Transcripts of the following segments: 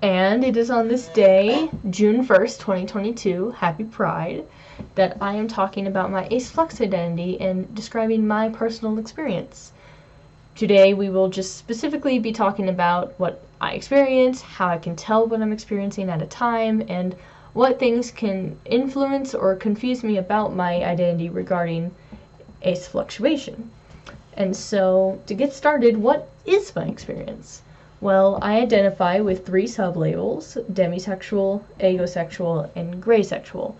And it is on this day, June 1st, 2022, Happy Pride, that I am talking about my ace flux identity and describing my personal experience. Today we will just specifically be talking about what I experience, how I can tell what I'm experiencing at a time, and what things can influence or confuse me about my identity regarding ace fluctuation. And so, to get started, what is my experience? Well, I identify with 3 sublabels: demisexual, aegosexual, and greysexual.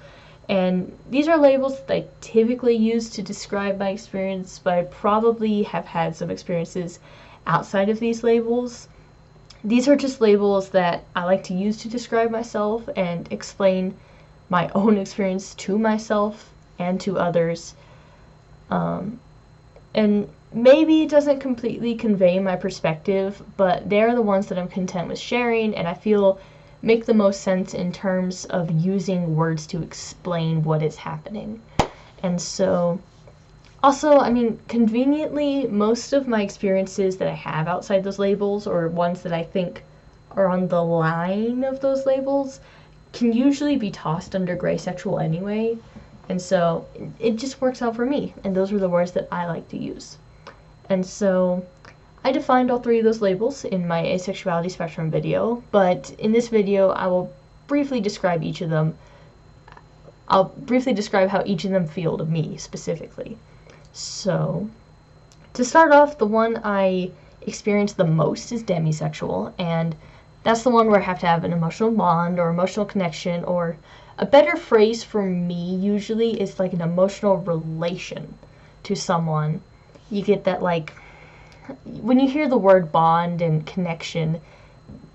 And these are labels that I typically use to describe my experience, but I probably have had some experiences outside of these labels. These are just labels that I like to use to describe myself and explain my own experience to myself and to others. And maybe it doesn't completely convey my perspective, but they're the ones that I'm content with sharing, and I feel make the most sense in terms of using words to explain what is happening. And so, also, conveniently, most of my experiences that I have outside those labels, or ones that I think are on the line of those labels, can usually be tossed under greysexual anyway. And so it just works out for me, and those are the words that I like to use. And so I defined all 3 of those labels in my asexuality spectrum video, but in this video I will briefly describe each of them. I'll briefly describe how each of them feel to me specifically. So, to start off, the one I experience the most is demisexual, and that's the one where I have to have an emotional bond or emotional connection, or a better phrase for me usually is like an emotional relation to someone. You get that, like, when you hear the word bond and connection,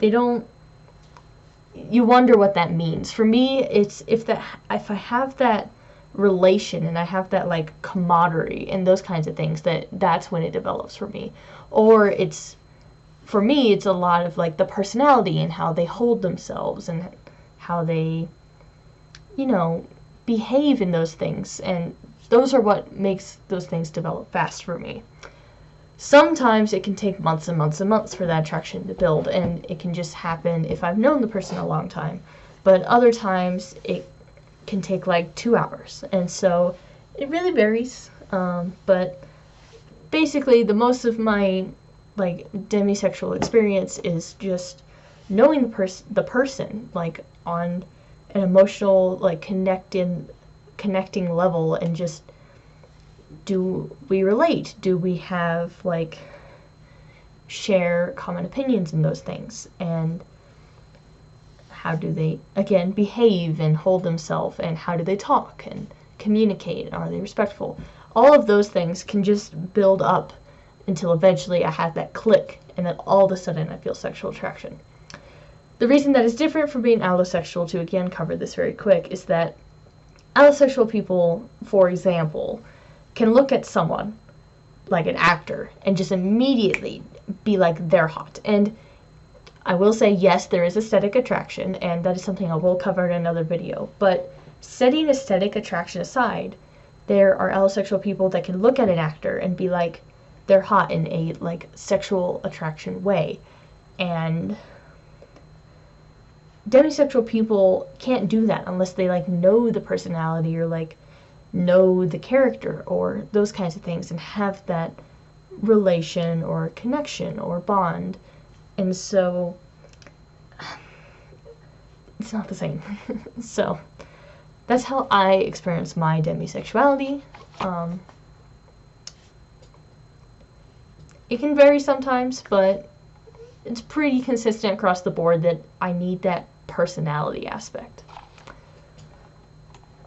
you wonder what that means. For me, it's if I have that relation and I have that, like, camaraderie and those kinds of things, that's when it develops for me. Or for me, it's a lot of, like, the personality and how they hold themselves and how they, behave in those things, and those are what makes those things develop fast for me. Sometimes it can take months and months and months for that attraction to build, and it can just happen if I've known the person a long time. But other times it can take like 2 hours, and so it really varies. But basically, the most of my demisexual experience is just knowing the person, like, on an emotional, like, connecting level, and just, do we relate? Do we have, like, share common opinions in those things? And how do they, again, behave and hold themselves, and how do they talk and communicate? Are they respectful? All of those things can just build up until eventually I have that click, and then all of a sudden I feel sexual attraction. The reason that is different from being allosexual, to again cover this very quick, is that allosexual people, for example, can look at someone, like an actor, and just immediately be like, they're hot. And I will say, yes, there is aesthetic attraction, and that is something I will cover in another video. But setting aesthetic attraction aside, there are allosexual people that can look at an actor and be like, they're hot in a, like, sexual attraction way. And demisexual people can't do that unless they, like, know the personality, or, like, know the character, or those kinds of things, and have that relation or connection or bond. And so it's not the same. So that's how I experience my demisexuality. It can vary sometimes, but it's pretty consistent across the board that I need that personality aspect.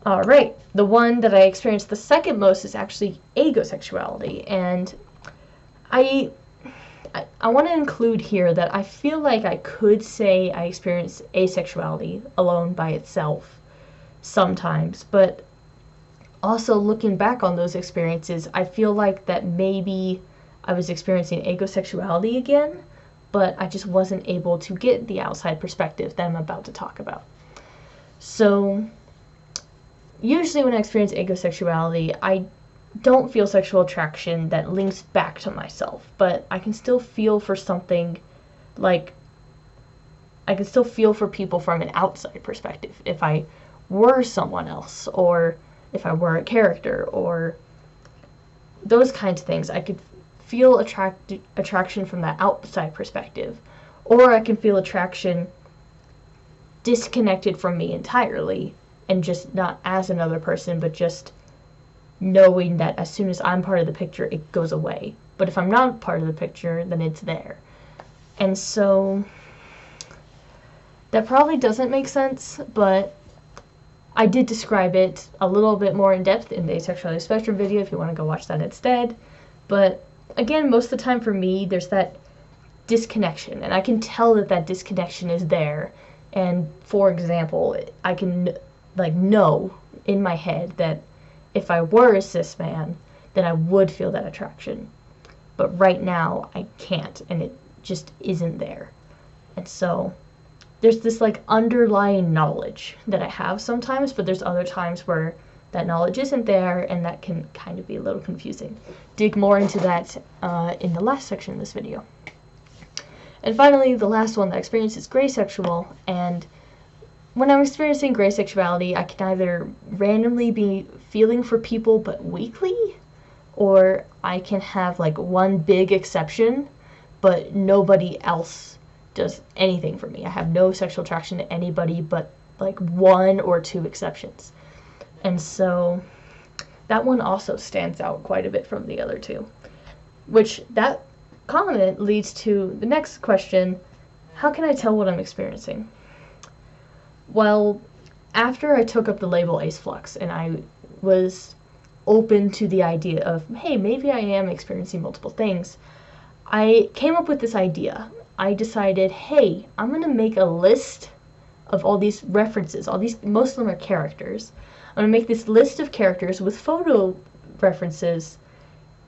Alright, the one that I experienced the second most is actually Aegosexuality, and I want to include here that I feel like I could say I experience asexuality alone by itself sometimes, but also looking back on those experiences, I feel like that maybe I was experiencing Aegosexuality again, but I just wasn't able to get the outside perspective that I'm about to talk about. So usually when I experience Aegosexuality, I don't feel sexual attraction that links back to myself, but I can still feel for something, like, I can still feel for people from an outside perspective. If I were someone else, or if I were a character, or those kinds of things, I could feel attraction from that outside perspective. Or I can feel attraction disconnected from me entirely, and just not as another person, but just knowing that as soon as I'm part of the picture, it goes away. But if I'm not part of the picture, then it's there. And so that probably doesn't make sense, but I did describe it a little bit more in depth in the Asexuality Spectrum video if you want to go watch that instead. But again, most of the time for me, there's that disconnection, and I can tell that that disconnection is there. And for example, I can know in my head that if I were a cis man, then I would feel that attraction. But right now, I can't, and it just isn't there. And so there's this underlying knowledge that I have sometimes, but there's other times where that knowledge isn't there, and that can kind of be a little confusing. Dig more into that in the last section of this video. And finally, the last one that I experienced is Greysexual, and when I'm experiencing Greysexuality, I can either randomly be feeling for people but weakly, or I can have one big exception, but nobody else does anything for me. I have no sexual attraction to anybody but one or two exceptions. And so that one also stands out quite a bit from the other two, which that comment leads to the next question: how can I tell what I'm experiencing? Well, after I took up the label Ace Flux and I was open to the idea of, hey, maybe I am experiencing multiple things, I came up with this idea. I decided, hey, I'm going to make a list of all these references, most of them are characters. I'm going to make this list of characters with photo references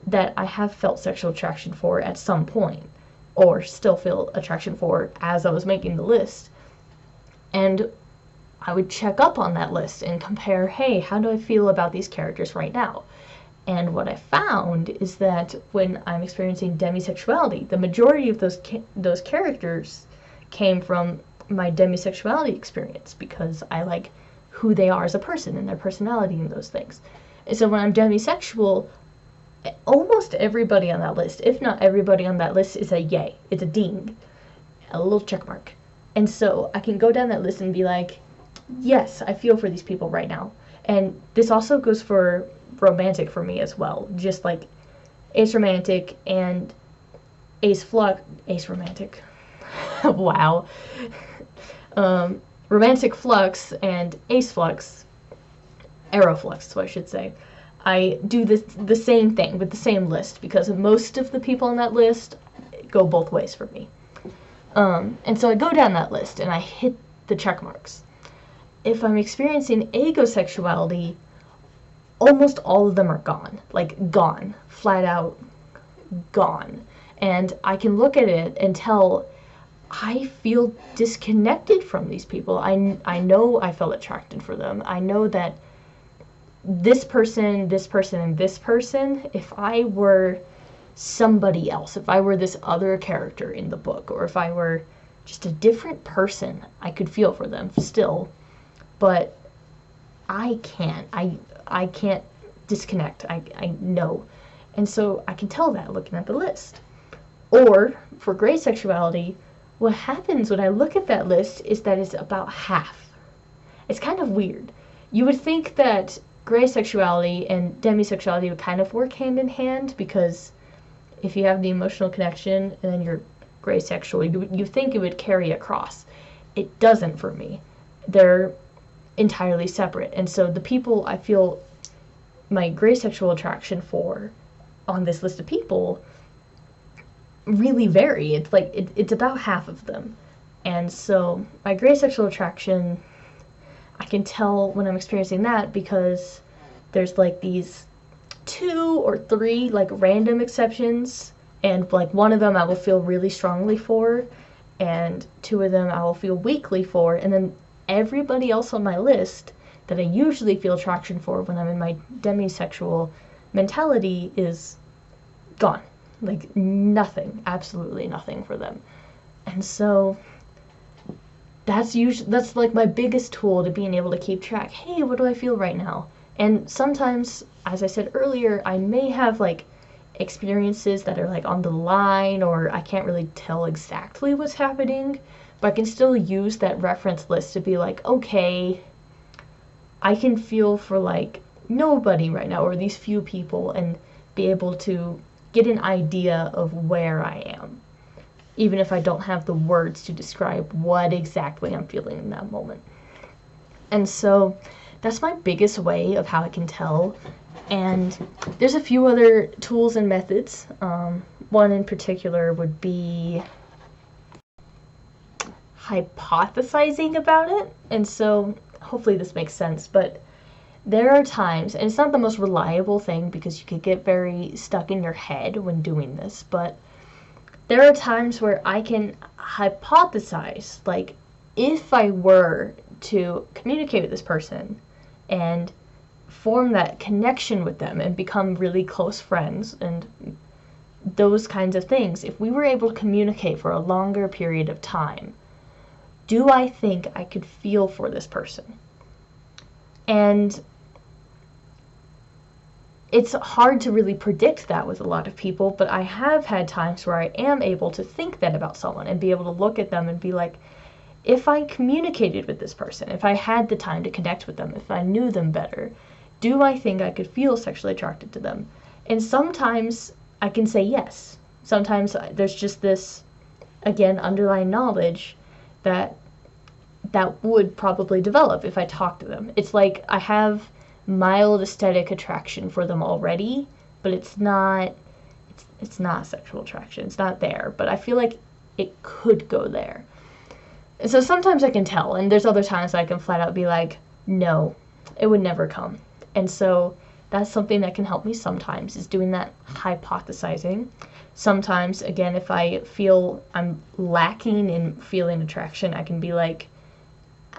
that I have felt sexual attraction for at some point, or still feel attraction for as I was making the list. And I would check up on that list and compare, hey, how do I feel about these characters right now? And what I found is that when I'm experiencing demisexuality, the majority of those characters came from my demisexuality experience, because I like who they are as a person and their personality and those things. And so when I'm demisexual, almost everybody on that list, if not everybody on that list, is a yay. It's a ding, a little check mark. And so I can go down that list and be like, yes, I feel for these people right now. And this also goes for romantic for me as well. Just like Ace Romantic and Ace Romantic. Wow. Romantic Flux and Ace Flux, Aeroflux, so I should say. I do the same thing with the same list, because most of the people on that list go both ways for me. And so I go down that list and I hit the check marks. If I'm experiencing Aegosexuality, almost all of them are gone. Gone. Flat out gone. And I can look at it and tell I feel disconnected from these people. I know I felt attracted for them. I know that this person, and this person, if I were somebody else, if I were this other character in the book, or if I were just a different person, I could feel for them still. But I can't. I can't disconnect. I know. And so I can tell that looking at the list. Or, for Greysexuality, what happens when I look at that list is that it's about half. It's kind of weird. You would think that Greysexuality and demisexuality would kind of work hand in hand, because if you have the emotional connection and then you're Greysexual, you think it would carry across. It doesn't for me. They're entirely separate. And so the people I feel my Greysexual attraction for on this list of people really vary. It's it's about half of them. And so my Greysexual attraction, I can tell when I'm experiencing that, because there's these 2 or 3 random exceptions, and one of them I will feel really strongly for, and 2 of them I will feel weakly for, and then everybody else on my list that I usually feel attraction for when I'm in my demisexual mentality is gone. Nothing, absolutely nothing for them. And so that's like my biggest tool to being able to keep track. Hey, what do I feel right now? And sometimes, as I said earlier, I may have like experiences that are like on the line, or I can't really tell exactly what's happening, but I can still use that reference list to be like, okay, I can feel for like nobody right now, or these few people, and be able to get an idea of where I am, even if I don't have the words to describe what exactly I'm feeling in that moment. And so that's my biggest way of how I can tell. And there's a few other tools and methods. One in particular would be hypothesizing about it. And so hopefully this makes sense, but there are times, and it's not the most reliable thing because you could get very stuck in your head when doing this, but there are times where I can hypothesize, like, if I were to communicate with this person and form that connection with them and become really close friends and those kinds of things, if we were able to communicate for a longer period of time, do I think I could feel for this person? And it's hard to really predict that with a lot of people, but I have had times where I am able to think that about someone and be able to look at them and be like, if I communicated with this person, if I had the time to connect with them, if I knew them better, do I think I could feel sexually attracted to them? And sometimes I can say yes. Sometimes there's just this, again, underlying knowledge that would probably develop if I talk to them. It's like I have mild aesthetic attraction for them already, but it's not sexual attraction. It's not there, but I feel like it could go there. And so sometimes I can tell, and there's other times I can flat out be like, no, it would never come. And so that's something that can help me sometimes, is doing that hypothesizing. Sometimes, again, if I feel I'm lacking in feeling attraction, I can be like,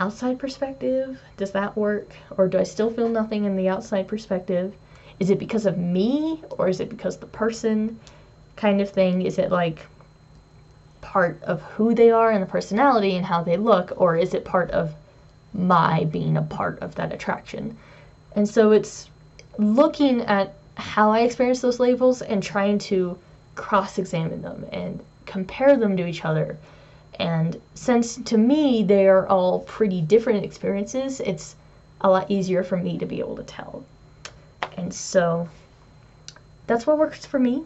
outside perspective, does that work? Or do I still feel nothing in the outside perspective? Is it because of me, or is it because of the person, kind of thing? Is it like part of who they are and the personality and how they look, or is it part of my being a part of that attraction? And so it's looking at how I experience those labels and trying to cross-examine them and compare them to each other. And since to me they are all pretty different experiences, it's a lot easier for me to be able to tell. And so that's what works for me.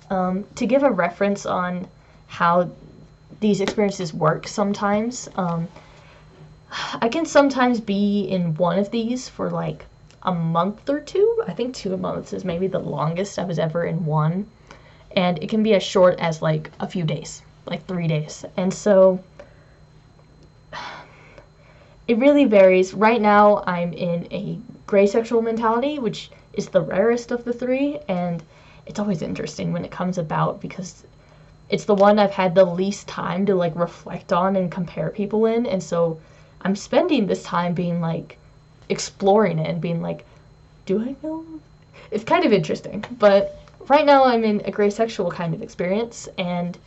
To give a reference on how these experiences work sometimes, I can sometimes be in one of these for like a month or two. I think 2 months is maybe the longest I was ever in one. And it can be as short as like a few days, like 3 days. And so it really varies. Right now I'm in a Greysexual mentality, which is the rarest of the three, and it's always interesting when it comes about because it's the one I've had the least time to like reflect on and compare people in, and so I'm spending this time being like exploring it and being like, do I know? It's kind of interesting, but right now I'm in a Greysexual kind of experience, and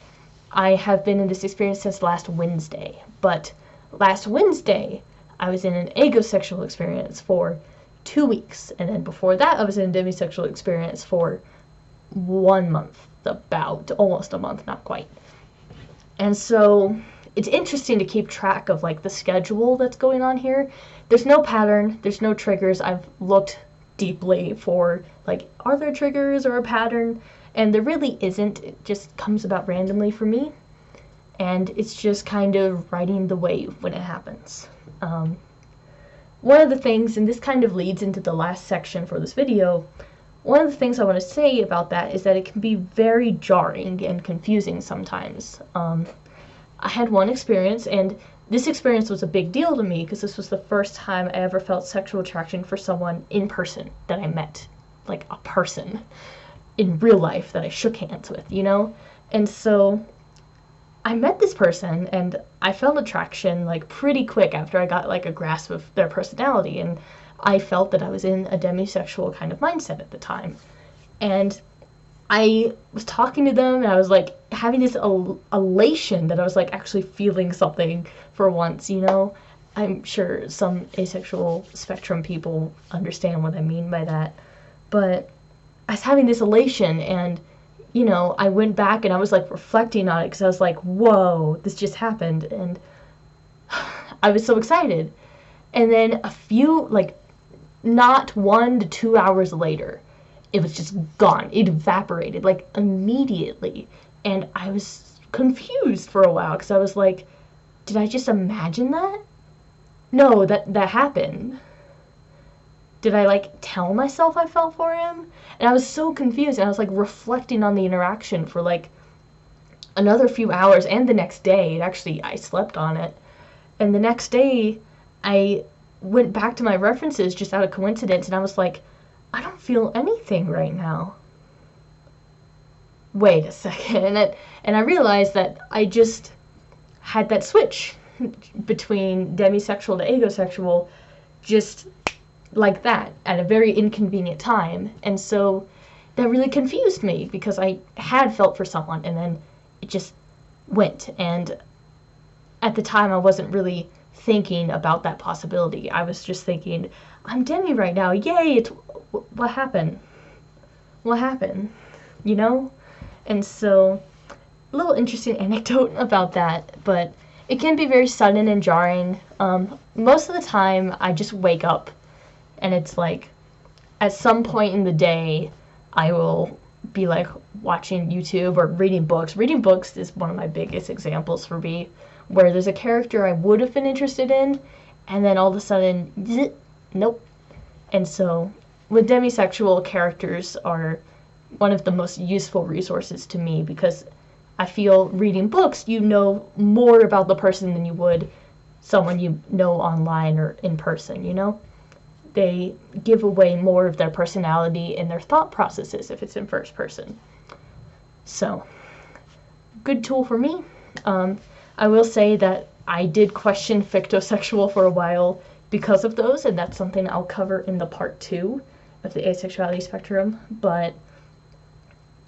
I have been in this experience since last Wednesday. But last Wednesday, I was in an Aegosexual experience for 2 weeks, and then before that, I was in a Demisexual experience for 1 month, about almost a month, not quite. And so it's interesting to keep track of like the schedule that's going on here. There's no pattern, there's no triggers. I've looked deeply for like, are there triggers or a pattern? And there really isn't. It just comes about randomly for me, and it's just kind of riding the wave when it happens. One of the things, and this kind of leads into the last section for this video, one of the things I want to say about that is that it can be very jarring and confusing sometimes. I had one experience, and this experience was a big deal to me because this was the first time I ever felt sexual attraction for someone in person that I met, like a person in real life that I shook hands with, you know? And so I met this person and I felt attraction like pretty quick after I got like a grasp of their personality, and I felt that I was in a demisexual kind of mindset at the time. And I was talking to them and I was like having this elation that I was like actually feeling something for once, you know? I'm sure some asexual spectrum people understand what I mean by that. But I was having this elation, and, you know, I went back and I was like reflecting on it because I was like, whoa, this just happened. And I was so excited. And then a few, like, not 1 to 2 hours later, it was just gone. It evaporated, like, immediately. And I was confused for a while because I was like, did I just imagine that? No, that happened. Did I, like, tell myself I fell for him? And I was so confused, and I was, like, reflecting on the interaction for, like, another few hours, and the next day. Actually, I slept on it. And the next day, I went back to my references just out of coincidence, and I was like, I don't feel anything right now. Wait a second. And I realized that I just had that switch between demisexual to aegosexual just like that at a very inconvenient time. And so that really confused me because I had felt for someone and then it just went. And at the time I wasn't really thinking about that possibility. I was just thinking, I'm demi right now. Yay, what happened? What happened? You know? And so a little interesting anecdote about that, but it can be very sudden and jarring. Most of the time, I just wake up, and it's like, at some point in the day, I will be like watching YouTube or reading books. Reading books is one of my biggest examples for me, where there's a character I would have been interested in, and then all of a sudden, nope. And so, with demisexual, characters are one of the most useful resources to me because I feel reading books, you know more about the person than you would someone you know online or in person, you know? They give away more of their personality and their thought processes if it's in first person. So, good tool for me. I will say that I did question fictosexual for a while because of those, and that's something I'll cover in the part 2 of the asexuality spectrum, but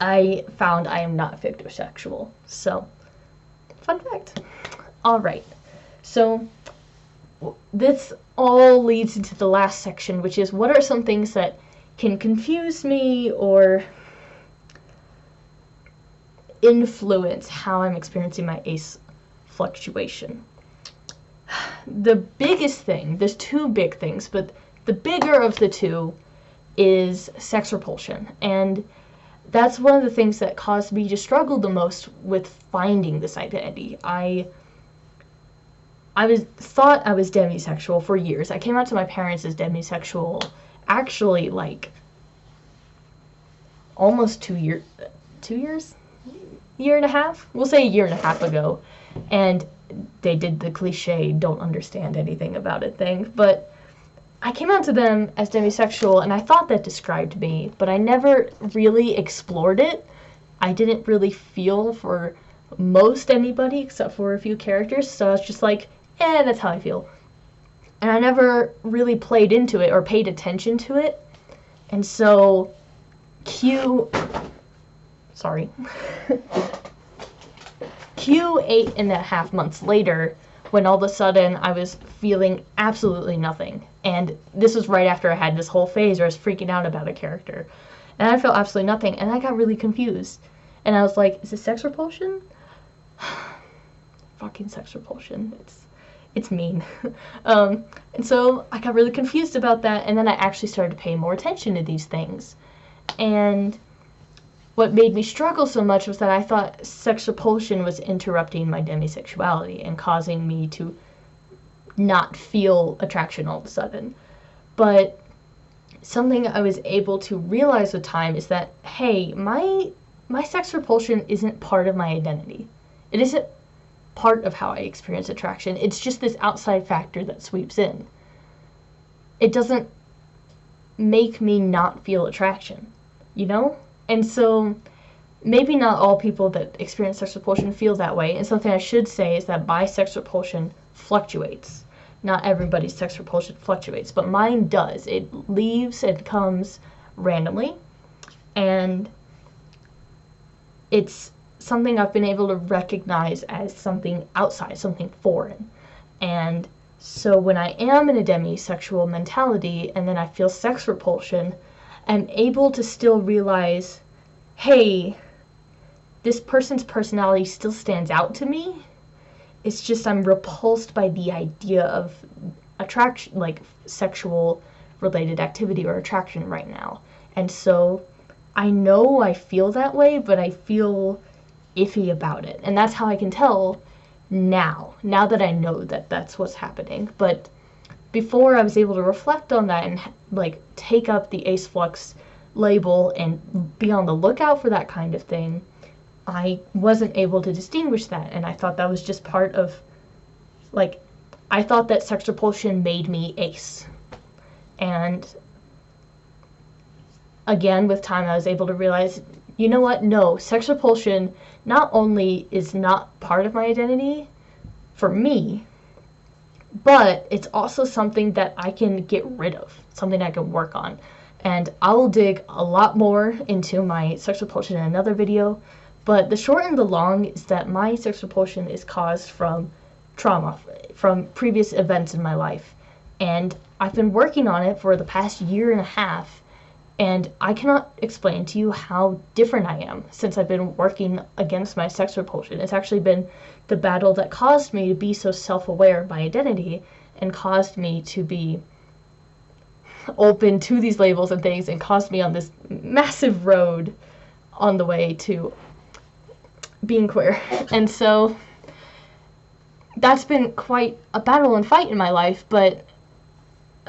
I found I am not fictosexual. So, fun fact. Alright, so this all leads into the last section, which is what are some things that can confuse me or influence how I'm experiencing my ace fluctuation. The biggest thing, there's two big things, but the bigger of the two is sex repulsion, and that's one of the things that caused me to struggle the most with finding this identity. I thought I was demisexual for years. I came out to my parents as demisexual actually like almost 2 years, year and a half? We'll say a year and a half ago. And they did the cliche don't understand anything about it thing, but I came out to them as demisexual, and I thought that described me, but I never really explored it. I didn't really feel for most anybody except for a few characters, so I was just like, that's how I feel. And I never really played into it or paid attention to it. And so, sorry. 8.5 months later, when all of a sudden I was feeling absolutely nothing. And this was right after I had this whole phase where I was freaking out about a character. And I felt absolutely nothing, and I got really confused. And I was like, is it sex repulsion? Fucking sex repulsion. It's mean. And so I got really confused about that, and then I actually started to pay more attention to these things. And what made me struggle so much was that I thought sex repulsion was interrupting my demisexuality and causing me to not feel attraction all of a sudden. But something I was able to realize with time is that, hey, my sex repulsion isn't part of my identity. It isn't part of how I experience attraction. It's just this outside factor that sweeps in. It doesn't make me not feel attraction, you know? And so maybe not all people that experience sex repulsion feel that way. And something I should say is that my sex repulsion fluctuates. Not everybody's sex repulsion fluctuates, but mine does. It leaves and comes randomly. And it's something I've been able to recognize as something outside, something foreign. And so when I am in a demisexual mentality and then I feel sex repulsion, I'm able to still realize, hey, this person's personality still stands out to me. It's just I'm repulsed by the idea of attraction, like sexual related activity or attraction right now. And so I know I feel that way, but I feel iffy about it. And that's how I can tell now that I know that that's what's happening. But before, I was able to reflect on that and like take up the Ace Flux label and be on the lookout for that kind of thing. I wasn't able to distinguish that, and I thought that was just part of, like, I thought that sex repulsion made me ace. And again, with time, I was able to realize, you know what? No, sex repulsion not only is not part of my identity for me, but it's also something that I can get rid of, something I can work on. And I will dig a lot more into my sex repulsion in another video, but the short and the long is that my sex repulsion is caused from trauma, from previous events in my life. And I've been working on it for the past year and a half, and I cannot explain to you how different I am since I've been working against my sex repulsion. It's actually been the battle that caused me to be so self-aware of my identity and caused me to be open to these labels and things and caused me on this massive road on the way to being queer. And so that's been quite a battle and fight in my life, but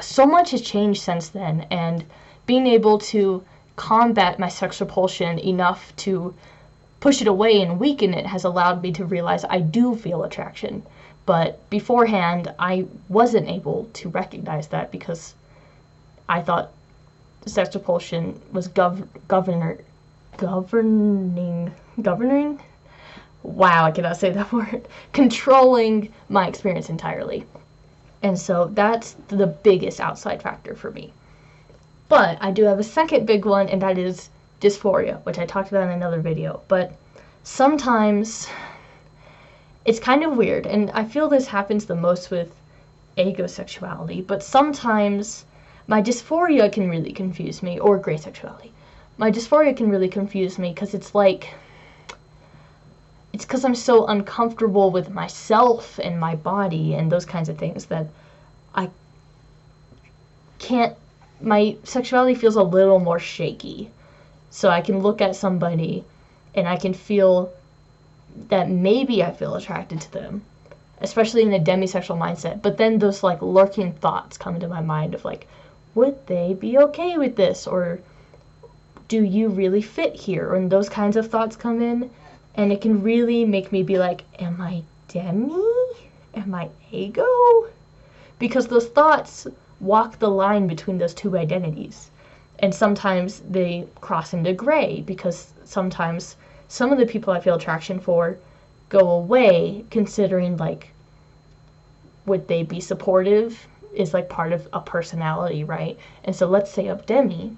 so much has changed since then, and being able to combat my sex repulsion enough to push it away and weaken it has allowed me to realize I do feel attraction. But beforehand, I wasn't able to recognize that because I thought sex repulsion was governing. Wow, I cannot say that word. Controlling my experience entirely. And so that's the biggest outside factor for me. But I do have a second big one, and that is dysphoria, which I talked about in another video. But sometimes it's kind of weird, and I feel this happens the most with Aegosexuality, but sometimes my dysphoria can really confuse me, or Greysexuality. My dysphoria can really confuse me because it's like, it's because I'm so uncomfortable with myself and my body and those kinds of things that I can't, my sexuality feels a little more shaky. So I can look at somebody and I can feel that maybe I feel attracted to them, especially in a demisexual mindset. But then those like lurking thoughts come into my mind of like, would they be okay with this? Or do you really fit here? And those kinds of thoughts come in. And it can really make me be like, am I demi? Am I ego? Because those thoughts walk the line between those two identities. And sometimes they cross into gray, because sometimes some of the people I feel attraction for go away, considering like, would they be supportive is like part of a personality, right? And so let's say I'm demi,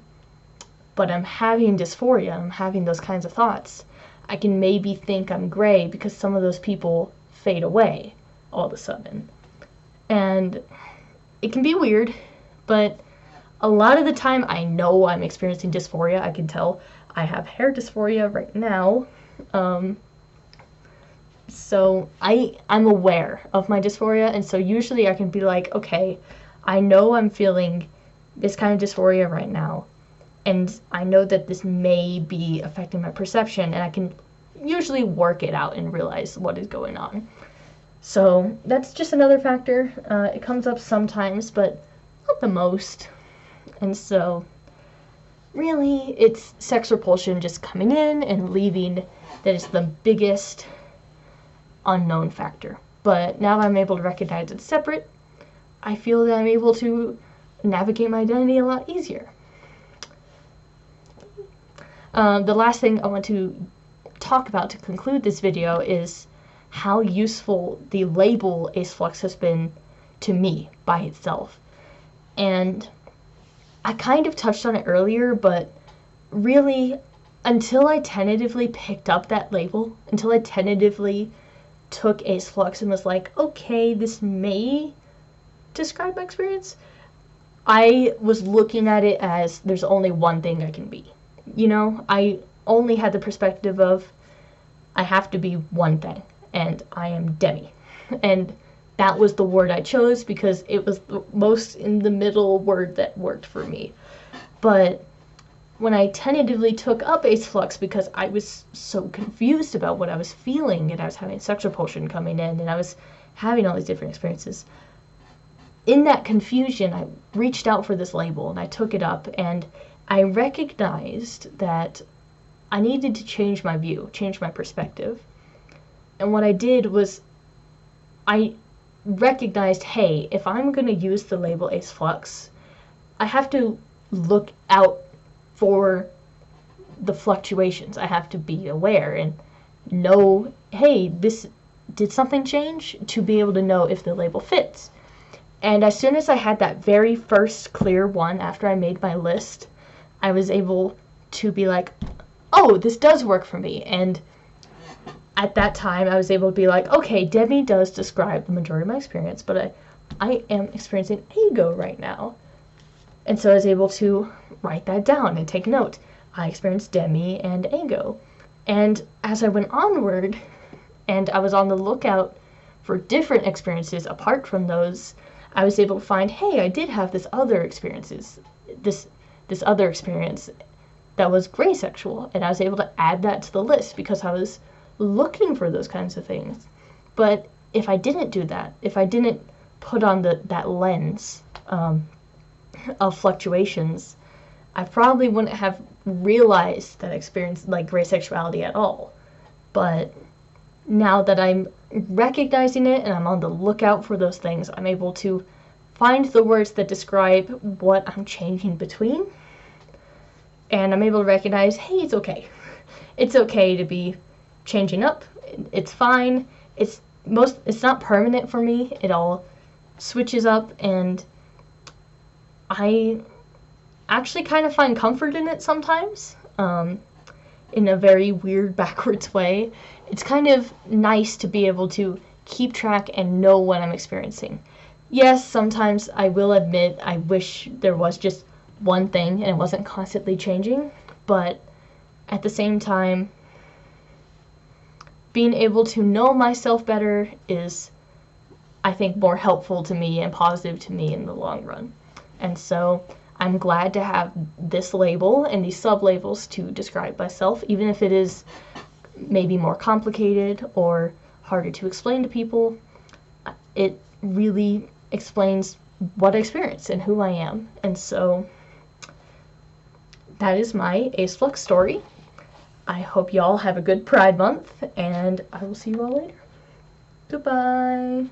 but I'm having dysphoria, I'm having those kinds of thoughts. I can maybe think I'm gray because some of those people fade away all of a sudden. And it can be weird, but a lot of the time I know I'm experiencing dysphoria. I can tell I have hair dysphoria right now. So I'm aware of my dysphoria, and so usually I can be like, okay, I know I'm feeling this kind of dysphoria right now, and I know that this may be affecting my perception, and I can usually work it out and realize what is going on. So that's just another factor. It comes up sometimes, but not the most. And so really it's sex repulsion just coming in and leaving that is the biggest unknown factor. But now that I'm able to recognize it's separate, I feel that I'm able to navigate my identity a lot easier. The last thing I want to talk about to conclude this video is how useful the label Ace Flux has been to me by itself. And I kind of touched on it earlier, but really until I tentatively picked up that label, until I tentatively took Aseflux and was like, okay, this may describe my experience, I was looking at it as there's only one thing I can be. You know, I only had the perspective of I have to be one thing, and I am Demi. And that was the word I chose because it was the most in the middle word that worked for me. But when I tentatively took up Aseflux because I was so confused about what I was feeling, and I was having sexual repulsion coming in, and I was having all these different experiences, in that confusion, I reached out for this label, and I took it up, and I recognized that I needed to change my view, change my perspective. And what I did was I recognized, hey, if I'm going to use the label Aseflux, I have to look out for the fluctuations. I have to be aware and know, hey, did something change, to be able to know if the label fits. And as soon as I had that very first clear one after I made my list, I was able to be like, oh, this does work for me. And at that time, I was able to be like, okay, Demi does describe the majority of my experience, but I am experiencing ego right now. And so I was able to write that down and take note. I experienced Demi and ego. And as I went onward, and I was on the lookout for different experiences apart from those, I was able to find, hey, I did have this other experience that was Greysexual, and I was able to add that to the list because I was looking for those kinds of things. But if I didn't do that, if I didn't put on that lens of fluctuations, I probably wouldn't have realized that experience like Greysexuality at all. But now that I'm recognizing it and I'm on the lookout for those things, I'm able to find the words that describe what I'm changing between, and I'm able to recognize, hey, it's okay. It's okay to be changing up. It's fine. It's not permanent for me. It all switches up, and I actually kind of find comfort in it sometimes, in a very weird, backwards way. It's kind of nice to be able to keep track and know what I'm experiencing. Yes, sometimes I will admit I wish there was just one thing and it wasn't constantly changing, but at the same time, being able to know myself better is, I think, more helpful to me and positive to me in the long run. And so I'm glad to have this label and these sub-labels to describe myself, even if it is maybe more complicated or harder to explain to people. It really explains what I experience and who I am. And so that is my Aseflux story. I hope y'all have a good Pride Month, and I will see you all later. Goodbye.